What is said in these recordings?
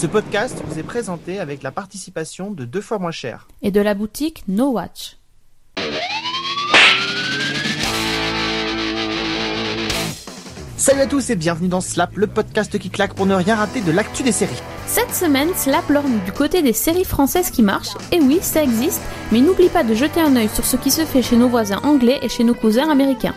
Ce podcast vous est présenté avec la participation de 2 fois moins cher et de la boutique No Watch. Salut à tous et bienvenue dans Slap, le podcast qui claque pour ne rien rater de l'actu des séries. Cette semaine, Slap lorgne du côté des séries françaises qui marchent, et oui, ça existe, mais n'oublie pas de jeter un œil sur ce qui se fait chez nos voisins anglais et chez nos cousins américains.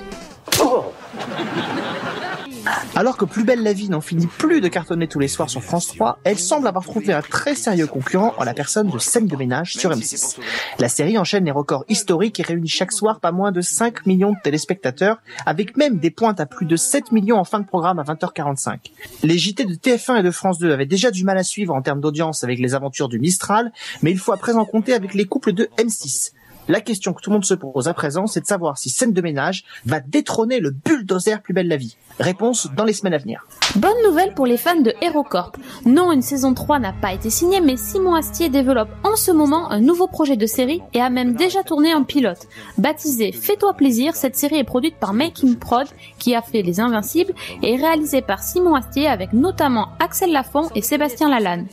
Alors que Plus belle la vie n'en finit plus de cartonner tous les soirs sur France 3, elle semble avoir trouvé un très sérieux concurrent en la personne de Scène de ménage sur M6. La série enchaîne les records historiques et réunit chaque soir pas moins de 5 millions de téléspectateurs, avec même des pointes à plus de 7 millions en fin de programme à 20h45. Les JT de TF1 et de France 2 avaient déjà du mal à suivre en termes d'audience avec les aventures du Mistral, mais il faut à présent compter avec les couples de M6. La question que tout le monde se pose à présent, c'est de savoir si Scène de ménage va détrôner le bulldozer Plus belle la vie. Réponse dans les semaines à venir. Bonne nouvelle pour les fans de HeroCorp. Non, une saison 3 n'a pas été signée, mais Simon Astier développe en ce moment un nouveau projet de série et a même déjà tourné un pilote. Baptisé Fais-toi plaisir, cette série est produite par Making Prod, qui a fait Les Invincibles, et réalisée par Simon Astier avec notamment Axel Lafont et Sébastien Lalanne.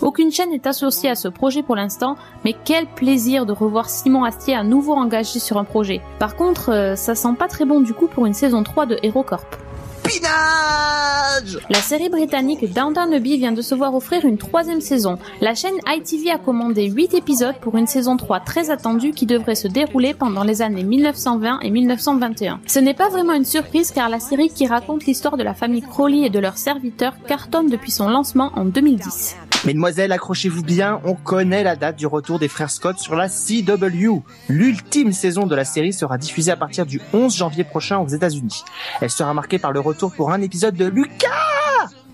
Aucune chaîne n'est associée à ce projet pour l'instant, mais quel plaisir de revoir Simon Astier à nouveau engagé sur un projet. Par contre, ça sent pas très bon du coup pour une saison 3 de HeroCorp. Pinage ! La série britannique Downton Abbey vient de se voir offrir une 3e saison. La chaîne ITV a commandé 8 épisodes pour une saison 3 très attendue qui devrait se dérouler pendant les années 1920 et 1921. Ce n'est pas vraiment une surprise car la série qui raconte l'histoire de la famille Crawley et de leurs serviteurs cartonne depuis son lancement en 2010. Mesdemoiselles, accrochez-vous bien, on connaît la date du retour des frères Scott sur la CW. L'ultime saison de la série sera diffusée à partir du 11 janvier prochain aux États-Unis. Elle sera marquée par le retour pour un épisode de Lucas.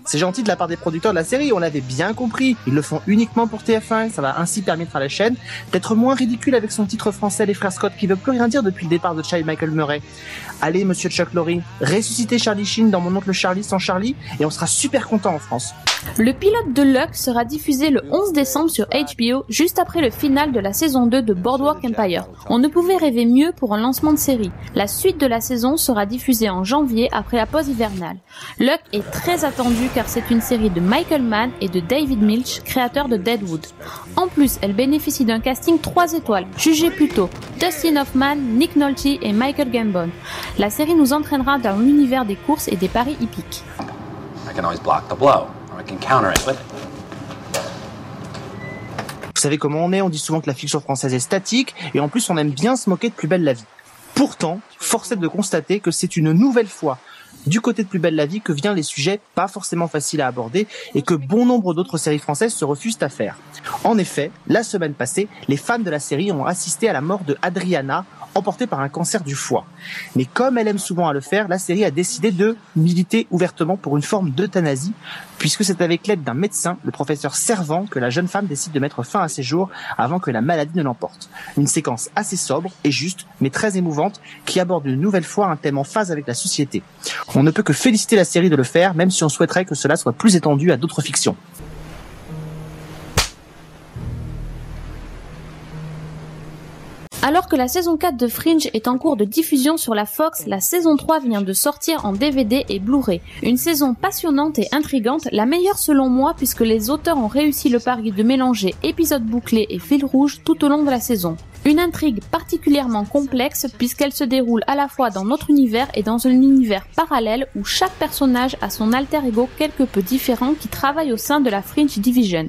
C'est gentil de la part des producteurs de la série, on l'avait bien compris. Ils le font uniquement pour TF1, ça va ainsi permettre à la chaîne d'être moins ridicule avec son titre français Les Frères Scott qui veut plus rien dire depuis le départ de Child Michael Murray. Allez, monsieur Chuck Lorre, ressuscitez Charlie Sheen dans Mon oncle Charlie sans Charlie et on sera super content en France. Le pilote de Luck sera diffusé le 11 décembre sur HBO, juste après le final de la saison 2 de Boardwalk Empire. On ne pouvait rêver mieux pour un lancement de série. La suite de la saison sera diffusée en janvier après la pause hivernale. Luck est très attendu car c'est une série de Michael Mann et de David Milch, créateurs de Deadwood. En plus, elle bénéficie d'un casting 3 étoiles. Jugez plutôt Dustin Hoffman, Nick Nolte et Michael Gambon. La série nous entraînera dans l'univers des courses et des paris hippiques. I can always block the blow. Can counter it with... Vous savez comment on dit souvent que la fiction française est statique, et en plus on aime bien se moquer de Plus belle la vie. Pourtant, force est de constater que c'est une nouvelle fois du côté de Plus belle la vie que viennent les sujets pas forcément faciles à aborder et que bon nombre d'autres séries françaises se refusent à faire. En effet, la semaine passée, les fans de la série ont assisté à la mort de Adriana, emportée par un cancer du foie. Mais comme elle aime souvent à le faire, la série a décidé de militer ouvertement pour une forme d'euthanasie, puisque c'est avec l'aide d'un médecin, le professeur Servant, que la jeune femme décide de mettre fin à ses jours avant que la maladie ne l'emporte. Une séquence assez sobre et juste, mais très émouvante, qui aborde une nouvelle fois un thème en phase avec la société. On ne peut que féliciter la série de le faire, même si on souhaiterait que cela soit plus étendu à d'autres fictions. Alors que la saison 4 de Fringe est en cours de diffusion sur la Fox, la saison 3 vient de sortir en DVD et Blu-ray. Une saison passionnante et intrigante, la meilleure selon moi puisque les auteurs ont réussi le pari de mélanger épisodes bouclés et fil rouge tout au long de la saison. Une intrigue particulièrement complexe puisqu'elle se déroule à la fois dans notre univers et dans un univers parallèle où chaque personnage a son alter ego quelque peu différent qui travaille au sein de la Fringe Division.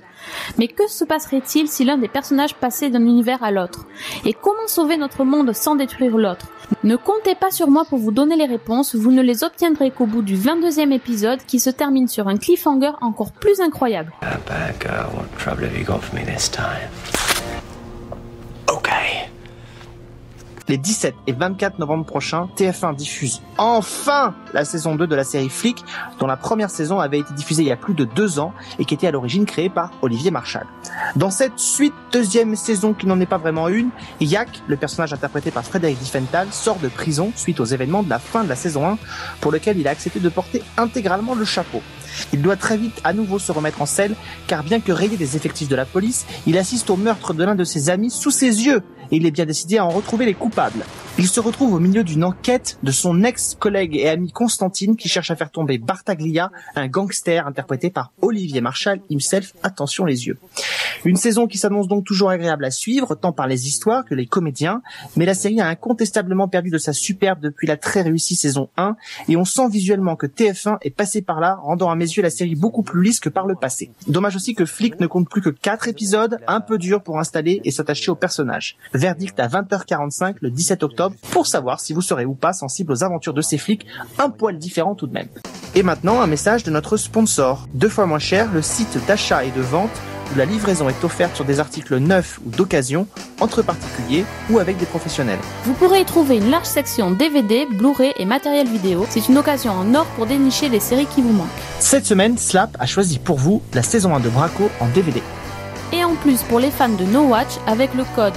Mais que se passerait-il si l'un des personnages passait d'un univers à l'autre? Et comment sauver notre monde sans détruire l'autre? Ne comptez pas sur moi pour vous donner les réponses, vous ne les obtiendrez qu'au bout du 22e épisode qui se termine sur un cliffhanger encore plus incroyable. Les 17 et 24 novembre prochains, TF1 diffuse enfin la saison 2 de la série Flic, dont la première saison avait été diffusée il y a plus de 2 ans et qui était à l'origine créée par Olivier Marchal. Dans cette suite, 2e saison qui n'en est pas vraiment une, Yak, le personnage interprété par Frédéric Diffenthal, sort de prison suite aux événements de la fin de la saison 1, pour lequel il a accepté de porter intégralement le chapeau. Il doit très vite à nouveau se remettre en selle, car bien que rayé des effectifs de la police, il assiste au meurtre de l'un de ses amis sous ses yeux, et il est bien décidé à en retrouver les coupables. Il se retrouve au milieu d'une enquête de son ex-collègue et ami Constantine qui cherche à faire tomber Bartaglia, un gangster interprété par Olivier Marchal himself, attention les yeux. Une saison qui s'annonce donc toujours agréable à suivre, tant par les histoires que les comédiens, mais la série a incontestablement perdu de sa superbe depuis la très réussie saison 1, et on sent visuellement que TF1 est passé par là, rendant à mes yeux la série beaucoup plus lisse que par le passé. Dommage aussi que Flic ne compte plus que 4 épisodes, un peu dur pour installer et s'attacher au personnage. Verdict à 20h45 le 17 octobre, pour savoir si vous serez ou pas sensible aux aventures de ces flics, un poil différent tout de même. Et maintenant, un message de notre sponsor. 2 fois moins cher, le site d'achat et de vente où la livraison est offerte sur des articles neufs ou d'occasion, entre particuliers ou avec des professionnels. Vous pourrez y trouver une large section DVD, Blu-ray et matériel vidéo. C'est une occasion en or pour dénicher les séries qui vous manquent. Cette semaine, Slap a choisi pour vous la saison 1 de Braco en DVD. Et en plus, pour les fans de No Watch, avec le code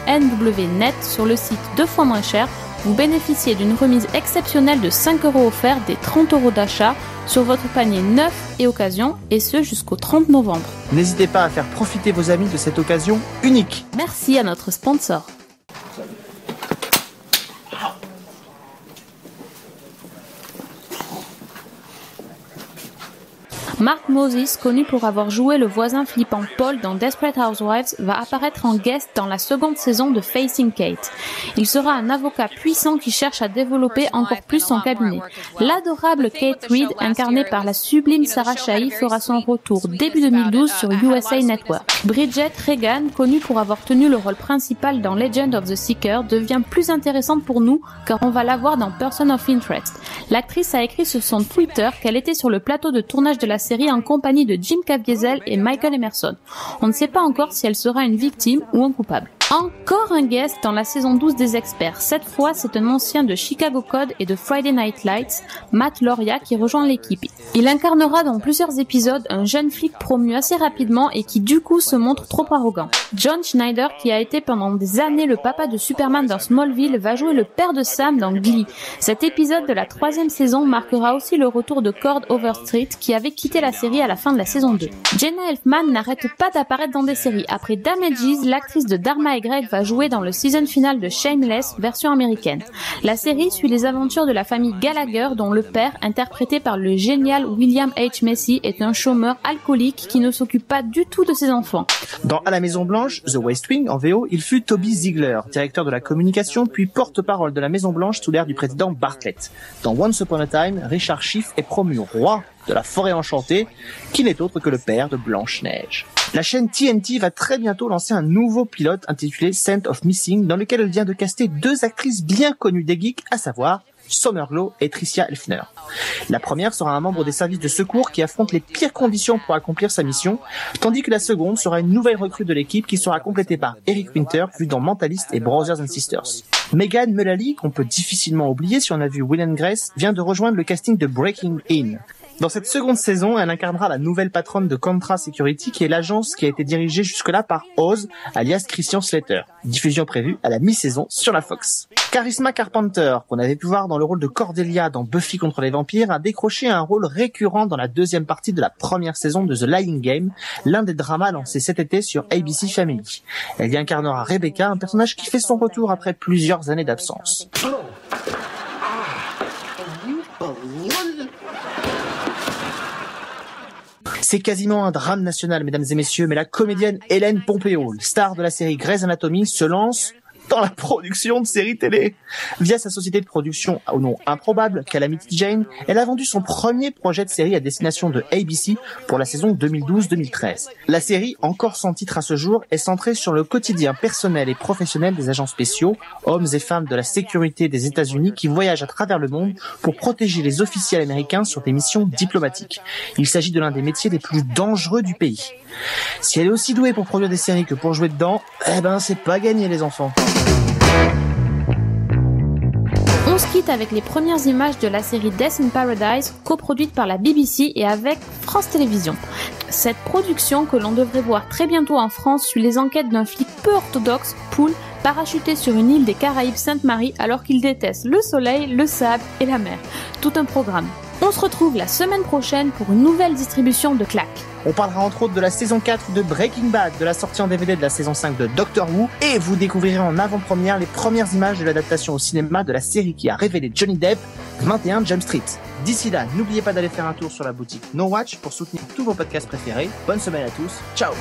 NWNET sur le site 2 fois moins cher, vous bénéficiez d'une remise exceptionnelle de 5 € offerts des 30 € d'achat sur votre panier neuf et occasion, et ce jusqu'au 30 novembre. N'hésitez pas à faire profiter vos amis de cette occasion unique. Merci à notre sponsor. Mark Moses, connu pour avoir joué le voisin flippant Paul dans Desperate Housewives, va apparaître en guest dans la seconde saison de Facing Kate. Il sera un avocat puissant qui cherche à développer encore plus son cabinet. L'adorable Kate Reid, incarnée par la sublime Sarah Shahi, fera son retour début 2012 sur USA Network. Bridget Regan, connue pour avoir tenu le rôle principal dans Legend of the Seeker, devient plus intéressante pour nous car on va la voir dans Person of Interest. L'actrice a écrit sur son Twitter qu'elle était sur le plateau de tournage de la série en compagnie de Jim Caviezel et Michael Emerson. On ne sait pas encore si elle sera une victime ou un coupable. Encore un guest dans la saison 12 des Experts. Cette fois, c'est un ancien de Chicago Code et de Friday Night Lights, Matt Lauria, qui rejoint l'équipe. Il incarnera dans plusieurs épisodes un jeune flic promu assez rapidement et qui du coup se montre trop arrogant. John Schneider, qui a été pendant des années le papa de Superman dans Smallville, va jouer le père de Sam dans Glee. Cet épisode de la 3e saison marquera aussi le retour de Cord Overstreet, qui avait quitté la série à la fin de la saison 2. Jenna Elfman n'arrête pas d'apparaître dans des séries. Après Damages, l'actrice de Dharma et Greg va jouer dans le season final de Shameless, version américaine. La série suit les aventures de la famille Gallagher, dont le père, interprété par le génial William H. Macy, est un chômeur alcoolique qui ne s'occupe pas du tout de ses enfants. Dans À la Maison Blanche, The West Wing, en VO, il fut Toby Ziegler, directeur de la communication puis porte-parole de la Maison Blanche sous l'ère du président Bartlett. Dans Once Upon a Time, Richard Schiff est promu roi de la forêt enchantée, qui n'est autre que le père de Blanche-Neige. La chaîne TNT va très bientôt lancer un nouveau pilote intitulé Scent of Missing, dans lequel elle vient de caster 2 actrices bien connues des geeks, à savoir Summer Glau et Tricia Helfner. La première sera un membre des services de secours qui affronte les pires conditions pour accomplir sa mission, tandis que la seconde sera une nouvelle recrue de l'équipe qui sera complétée par Eric Winter, vu dans Mentalist et Brothers and Sisters. Megan Mullally, qu'on peut difficilement oublier si on a vu Will and Grace, vient de rejoindre le casting de Breaking In. Dans cette seconde saison, elle incarnera la nouvelle patronne de Contra Security, qui est l'agence qui a été dirigée jusque-là par Oz, alias Christian Slater. Diffusion prévue à la mi-saison sur la Fox. Charisma Carpenter, qu'on avait pu voir dans le rôle de Cordelia dans Buffy contre les vampires, a décroché un rôle récurrent dans la 2e partie de la première saison de The Lying Game, l'un des dramas lancés cet été sur ABC Family. Elle y incarnera Rebecca, un personnage qui fait son retour après plusieurs années d'absence. C'est quasiment un drame national, mesdames et messieurs, mais la comédienne Hélène Pompeo, star de la série Grey's Anatomy, se lance dans la production de séries télé. Via sa société de production au nom improbable, Calamity Jane, elle a vendu son premier projet de série à destination de ABC pour la saison 2012-2013. La série, encore sans titre à ce jour, est centrée sur le quotidien personnel et professionnel des agents spéciaux, hommes et femmes de la sécurité des États-Unis qui voyagent à travers le monde pour protéger les officiels américains sur des missions diplomatiques. Il s'agit de l'un des métiers les plus dangereux du pays. Si elle est aussi douée pour produire des séries que pour jouer dedans, c'est pas gagné les enfants. On se quitte avec les premières images de la série Death in Paradise, coproduite par la BBC et avec France Télévisions. Cette production, que l'on devrait voir très bientôt en France, suit les enquêtes d'un flic peu orthodoxe, Poole, parachuté sur une île des Caraïbes Sainte-Marie alors qu'il déteste le soleil, le sable et la mer. Tout un programme. On se retrouve la semaine prochaine pour une nouvelle distribution de claques. On parlera entre autres de la saison 4 de Breaking Bad, de la sortie en DVD de la saison 5 de Doctor Who, et vous découvrirez en avant-première les premières images de l'adaptation au cinéma de la série qui a révélé Johnny Depp, 21 Jump Street. D'ici là, n'oubliez pas d'aller faire un tour sur la boutique No Watch pour soutenir tous vos podcasts préférés. Bonne semaine à tous, ciao.